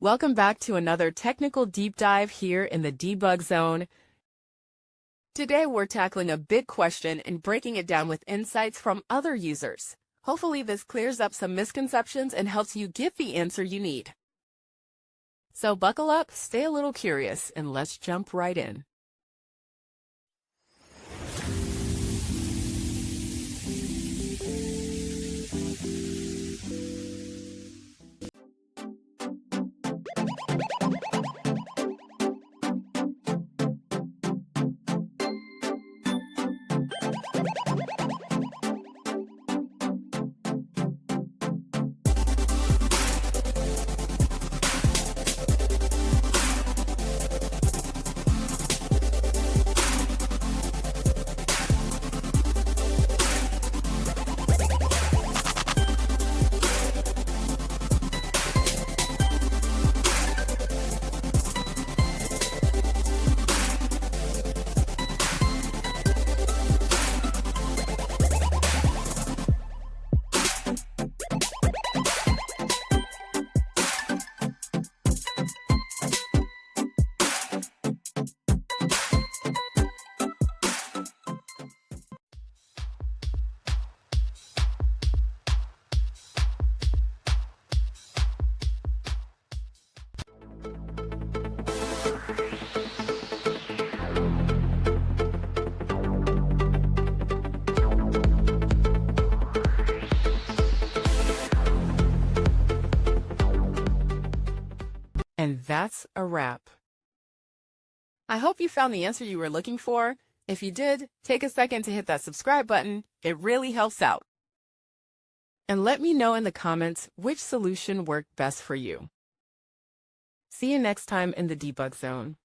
Welcome back to another technical deep dive here in the debug zone. Today we're tackling a big question and breaking it down with insights from other users. Hopefully this clears up some misconceptions and helps you get the answer you need. So buckle up, stay a little curious, and let's jump right in. And that's a wrap. I hope you found the answer you were looking for. If you did, take a second to hit that subscribe button. It really helps out. And let me know in the comments which solution worked best for you. See you next time in the debug zone.